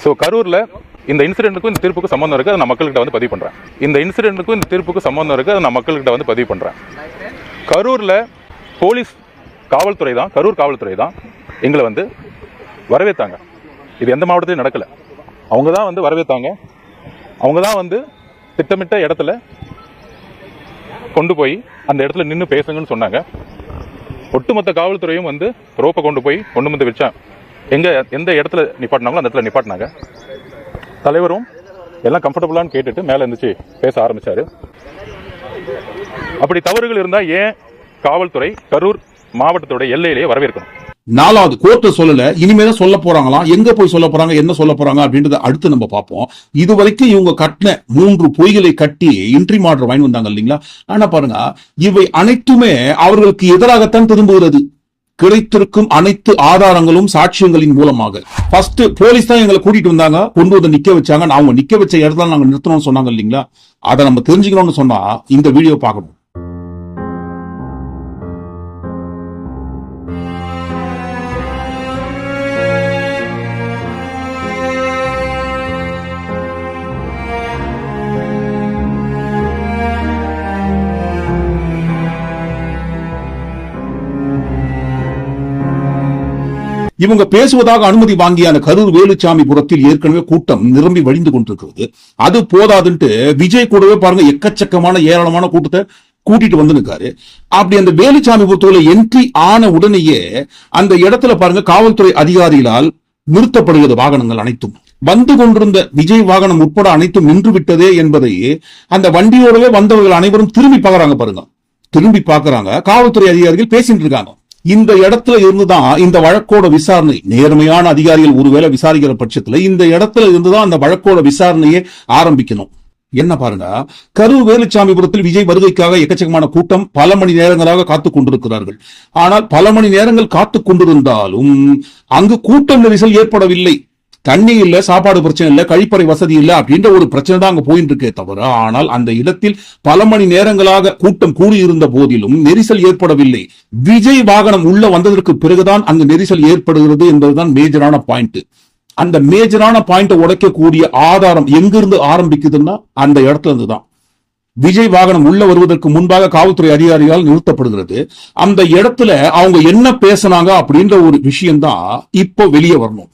So கரூரில் இந்த இன்சிடென்ட்டுக்கும் இந்த தீர்ப்புக்கு சம்மந்தம் இருக்குது, அதை நான் மக்கள்கிட்ட வந்து பதிவு பண்ணுறேன். இந்த இன்சிடென்ட்டுக்கும் இந்த தீர்ப்புக்கு சம்மந்தம் இருக்குது, அதை நான் மக்கள்கிட்ட வந்து பதிவு பண்ணுறேன். கரூரில் போலீஸ் காவல்துறை தான், கரூர் காவல்துறை தான் எங்களை வந்து வரவேற்றாங்க. இது எந்த மாவட்டத்திலையும் நடக்கலை. அவங்க தான் வந்து வரவேற்றாங்க. அவங்க தான் வந்து திட்டமிட்ட இடத்துல கொண்டு போய் அந்த இடத்துல நின்று பேசுங்கன்னு சொன்னாங்க. ஒட்டுமொத்த காவல்துறையும் வந்து ரோப்பை கொண்டு போய் கொண்டு வந்து வச்சா எந்த இடத்துல நிப்பாட்டினாங்களோ அந்த இடத்துல நிப்பாட்டினாங்க. தலைவரும் எல்லாம் கம்ஃபர்டபுளான்னு கேட்டுட்டு மேலே இருந்துச்சு பேச ஆரம்பிச்சாரு. அப்படி தவறுகள் இருந்தால் ஏன் காவல்துறை கரூர் மாவட்டத்தோட எல்லையிலேயே வரவேற்கணும்? நாலாவது கோர்ட்டு சொல்லல, இனிமேதான் சொல்ல போறாங்களாம். எங்க போய் சொல்ல போறாங்க, என்ன சொல்ல போறாங்க அப்படின்றத அடுத்து நம்ம பார்ப்போம். இதுவரைக்கும் இவங்க கட்டின 3 பொய்களை கட்டி இன்ட்ரி ஆர்டர் வாங்கி வந்தாங்க இல்லைங்களா? ஆனா பாருங்க, இவை அனைத்துமே அவர்களுக்கு எதிராகத்தான் திரும்புகிறது. கிடைத்திருக்கும் அனைத்து ஆதாரங்களும் சாட்சியங்களின் மூலமாக. ஃபர்ஸ்ட் போலீஸ் தான் எங்களை கூட்டிட்டு வந்தாங்க, கொண்டு வந்து நிக்க வச்சாங்க. அவங்க நிக்க வச்ச இடத்துல நாங்க நிறுத்தணும்னு சொன்னாங்க இல்லைங்களா? அதை நம்ம தெரிஞ்சுக்கணும்னு சொன்னா இந்த வீடியோ பார்க்கணும். இவங்க பேசுவதாக அனுமதி வாங்கிய அந்த கரூர் வேலுச்சாமிபுரத்தில் ஏற்கனவே கூட்டம் நிரம்பி வழிந்து கொண்டிருக்கிறது. அது போதாதுன்ட்டு விஜய் கூடவே பாருங்க எக்கச்சக்கமான ஏராளமான கூட்டத்தை கூட்டிட்டு வந்து நிற்காரு. அப்படி அந்த வேலுச்சாமிபுரத்துல என்ட்ரி ஆன உடனேயே அந்த இடத்துல பாருங்க காவல்துறை அதிகாரிகளால் நிறுத்தப்படுகிறது வாகனங்கள் அனைத்தும். வந்து கொண்டிருந்த விஜய் வாகனம் உட்பட அனைத்தும் நின்று விட்டதே என்பதை அந்த வண்டியோடவே வந்தவர்கள் அனைவரும் திரும்பி பார்க்கறாங்க. பாருங்க, திரும்பி பார்க்கறாங்க. காவல்துறை அதிகாரிகள் பேசிட்டு இருக்காங்க. இந்த இடத்துல இருந்துதான் இந்த வழக்கோட விசாரணை, நேர்மையான அதிகாரிகள் ஒருவேளை விசாரிக்கிற பட்சத்துல இந்த இடத்துல இருந்துதான் அந்த வழக்கோட விசாரணையே ஆரம்பிக்கணும். என்ன பாருங்க, கரூர் வேலுச்சாமிபுரத்தில் விஜய் வருகைக்காக எக்கச்சக்கமான கூட்டம் பல மணி நேரங்களாக காத்துக் கொண்டிருக்கிறார்கள். ஆனால் பல மணி நேரங்கள் காத்துக் கொண்டிருந்தாலும் அங்கு கூட்டம் நெரிசல் ஏற்படவில்லை. தண்ணி இல்ல, சாப்பாடு பிரச்சனை இல்ல, கழிப்பறை வசதி இல்ல அப்படின்ற ஒரு பிரச்சனை தான் அங்க போயிட்டு இருக்கே தவிர, ஆனால் அந்த இடத்தில் பல மணி நேரங்களாக கூட்டம் கூடியிருந்த போதிலும் நெரிசல் ஏற்படவில்லை. விஜய் வாகனம் உள்ள வந்ததற்கு பிறகுதான் அங்கு நெரிசல் ஏற்படுகிறது என்பதுதான் மேஜரான பாயிண்ட். அந்த மேஜரான பாயிண்ட உடைக்கக்கூடிய ஆதாரம் எங்கிருந்து ஆரம்பிக்குதுன்னா அந்த இடத்துல இருந்துதான். விஜய் வாகனம் உள்ள வருவதற்கு முன்பாக காவல்துறை அதிகாரிகளால் நிறுத்தப்படுகிறது. அந்த இடத்துல அவங்க என்ன பேசினாங்க அப்படின்ற ஒரு விஷயம் தான் இப்போ வெளியே வரணும்.